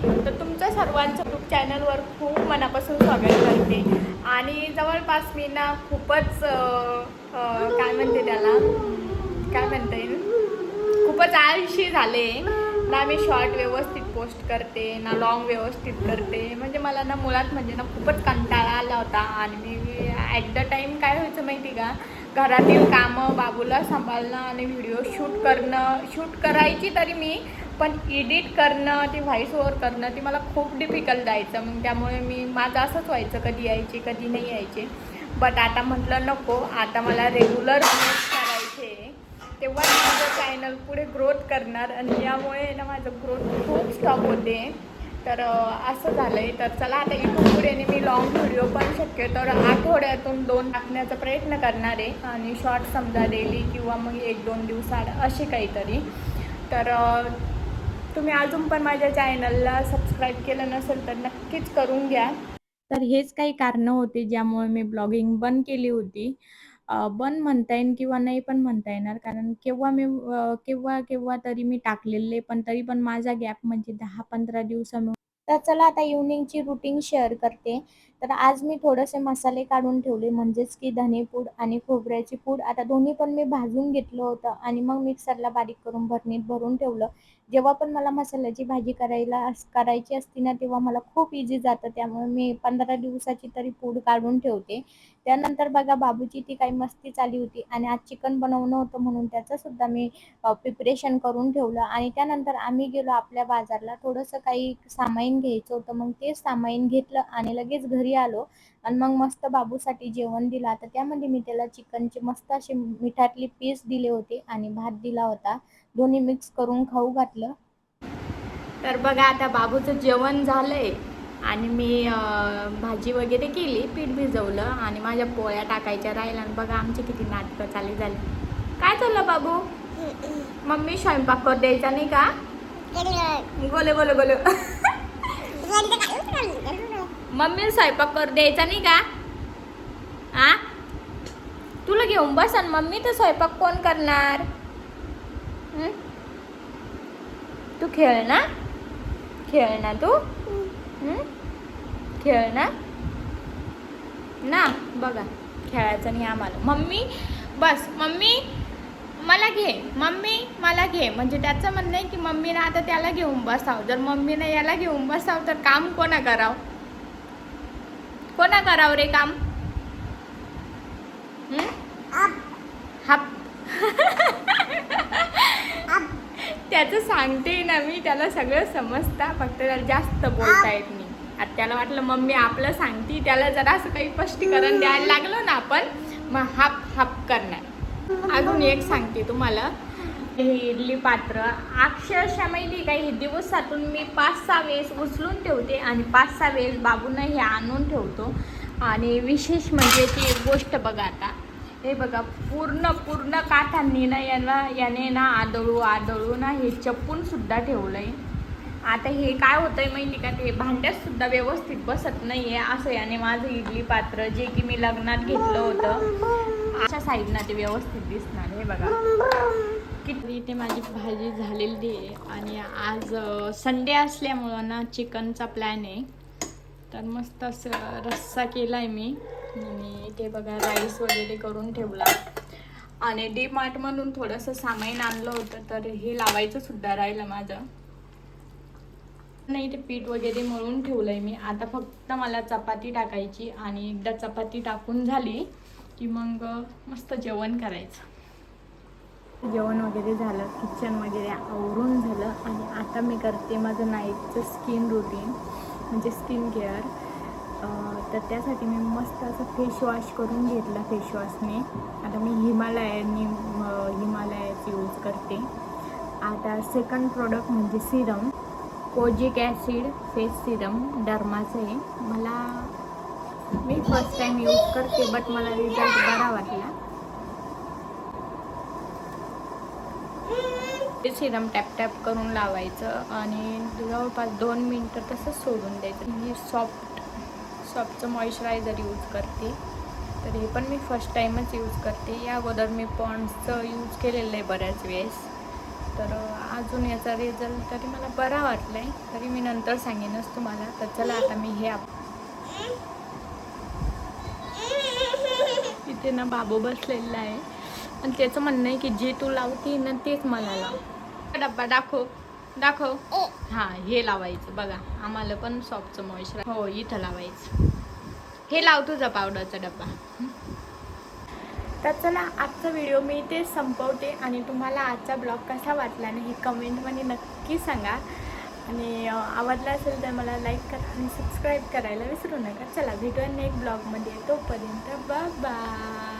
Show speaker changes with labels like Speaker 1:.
Speaker 1: तर तुमचं सर्वांचं यूट्यूब चॅनलवर खूप मनापासून स्वागत करते. आणि जवळपास मी ना खूपच काय म्हणते त्याला, काय म्हणता येईल, खूपच आळशी झाले ना. मी शॉर्ट व्यवस्थित पोस्ट करते ना, लॉंग व्यवस्थित करते. म्हणजे मला ना मुळात म्हणजे ना खूपच कंटाळा आला होता. आणि मी ॲट द टाईम काय व्हायचं माहिती का, घरातील कामं, बाबूला सांभाळणं आणि व्हिडिओ शूट करायची तरी मी, पण एडिट करणं, ती व्हॉइस ओव्हर करणं, ती मला खूप डिफिकल्ट जायचं. मग त्यामुळे माझं असंच व्हायचं, कधी यायचे कधी नाही यायचे. बट आता म्हटलं नको, आता मला रेग्युलर करायचे, तेव्हा माझं चॅनल पुढे ग्रोथ करणार. आणि यामुळे ना माझं ग्रोथ खूप स्टॉप होते. तर असं झालं आहे. तर चला आता इथून पुढे मी लॉंग व्हिडिओ पण शक्यतो आठवड्यातून 2 टाकण्याचा प्रयत्न करणार आहे. आणि शॉर्ट समजा डेली किंवा मग 1-2 दिवसाआड असे काहीतरी. तर तुम्ही अजून पण माझ्या चॅनलला सबस्क्राईब केलं नसेल तर नक्कीच करून घ्या. तर हेच काही कारणं होती ज्यामुळे मी ब्लॉगिंग बंद केली होती. बंद म्हणता येईल किंवा नाही पण म्हणता येणार, कारण केव्हा तरी मी टाकलेले, पण तरी पण माझा गॅप म्हणजे 10-15 दिवसांमुळे. तर चला आता इव्हनिंगची रुटीन शेअर करते. तर आज मी थोडेसे मसाले काढून ठेवले, म्हणजेच की धनेपूड आणि खोबऱ्याची पूड. आता दोन्ही पण मी भाजून घेतलं होतं आणि मग मिक्सरला बारीक करून भरणीत भरून ठेवलं. जेव्हा पण मला मसाल्याची भाजी करायची असते ना, तेव्हा मला खूप इझी जातं. त्यामुळे मी 15 दिवसाची तरी पूड काढून ठेवते. त्यानंतर बघा, बाबूची ती काही मस्ती चालली होती आणि आज चिकन बनवणं होतं, म्हणून त्याचंसुद्धा मी प्रिपरेशन करून ठेवलं. आणि त्यानंतर आम्ही गेलो आपल्या बाजारला, थोडंसं काही सामान घ्यायचं होतं. मग ते सामान घेतलं आणि लगेच घरी आलो. आणि मग मस्त बाबूसाठी जेवण दिलं. आता त्यामध्ये मी त्याला चिकनचे मस्त असे मिठातले पीस दिले होते आणि भात दिला होता. दोन्ही मिक्स करून खाऊ घातलं. तर बघा, आता बाबूचं जेवण झालंय आणि मी भाजी वगैरे केली, पीठ भिजवलं आणि माझ्या पोळ्या टाकायच्या राहिल्या. आणि बघा आमची किती नाटकं चालू झाली. काय चाललं बाबू? मम्मी स्वयंपाक कर द्यायचा नाही का? गोले गोले गोले. मम्मी स्वयंपाक कर द्यायचा नाही का? आ, तुला घेऊन बस आणि मम्मी, तर स्वयंपाक कोण करणार? तू खेळ ना, खेळ ना तू, खेळ ना ना. बघा, खेळायचं नाही आम्हाला. मम्मी बस, मम्मी मला घे, मम्मी मला घे. म्हणजे त्याचं म्हणणं आहे की मम्मीनं आता त्याला घेऊन बसावं. जर मम्मीनं याला घेऊन बसावं तर काम कोणा करावं? कोणा करावं रे काम? हाप. त्याचं सांगते ना मी, त्याला सगळं समजतं, फक्त त्याला जास्त बोलता येत नाही. आता त्याला वाटलं मम्मी आपलं सांगते, त्याला जरा असं काही स्पष्टीकरण द्यायला लागलं ना आपण, मग हाप हाप करणार. अजून एक सांगते तुम्हाला, हे इडली पात्र अक्षरशः माहिती काही दिवसातून मी 5-6 वेळेस उचलून ठेवते आणि 5-6 वेळेस बाबूंना हे आणून ठेवतो. आणि विशेष म्हणजे ती एक गोष्ट बघा, आता हे बघा, पूर्ण काठांनी ना याने ना आदळू ना हे चप्पून सुद्धा ठेवलंय. आता हे काय होतंय माहिती का, ते भांड्यात सुद्धा व्यवस्थित बसत नाहीये. असं याने माझं इडली पात्र, जे की मी लग्नात घेतलं होतं, अशा साईडनं ते व्यवस्थित दिसणार. हे बघा किती. इथे माझी भाजी झालेली आहे आणि आज संडे असल्यामुळं ना चिकनचा प्लॅन आहे. तर मस्त असं रस्सा केला आहे मी. आणि इथे बघा राईस वगैरे करून ठेवला. आणि DMart म्हणून थोडंसं सामान आणलं होतं, तर हे लावायचं सुद्धा राहिलं माझं. नाही, ते पीठ वगैरे मळून ठेवलं आहे मी. आता फक्त मला चपाती टाकायची आणि एकदा चपाती टाकून झाली की मग मस्त जेवण करायचं. जेवण वगैरे झालं, किचन वगैरे आवरून झालं आणि आता मी करते माझं नाईटचं स्किन रुटीन, म्हणजे स्किन केअर. तर त्यासाठी मी मस्त असं फेस वॉश करून घेतला फेसवॉशने. आता मी हिमालयाची यूज करते. आता सेकंड प्रोडक्ट म्हणजे serum, kojic acid face serum डर्माचं आहे. मी फर्स्ट टाईम यूज करते, बट मला रिझल्ट बरा वाटला. ते सिरम टॅप करून लावायचं आणि जवळपास 2 मिनटं तसंच सोडून द्यायचं. मी सॉफ्टचं मॉइश्चरायझर यूज करते. तर हे पण मी फर्स्ट टाईमच यूज करते. या अगोदर मी पॉन्ड्सचं यूज केलेलं आहे बऱ्याच वेळेस. तर अजून याचा रिझल्ट तरी मला बरा वाटला आहे, तरी मी नंतर सांगेनच तुम्हाला. तर चला आता मी हे इथे ना बाबू बसलेला आहे आणि त्याचं म्हणणं आहे की जे तू लावते ना तेच मला लाव. डब्बा दाखव दाखव. हां, हे लावायचं बघा, आम्हाला पण सॉफ्टचं मॉइश्चरायझर. हो, इथं लावायचं. हे लाव तुझा पावडरचा डब्बा. तर चला आजचा व्हिडिओ मी इथे संपवते आणि तुम्हाला आजचा ब्लॉग कसा वाटला ना हे कमेंटमध्ये नक्की सांगा. आणि आवडला असेल तर मला लाईक करा आणि सबस्क्राईब करायला विसरू नका. चला भेटूया नेक्स्ट ब्लॉगमध्ये, तोपर्यंत बाय बाय.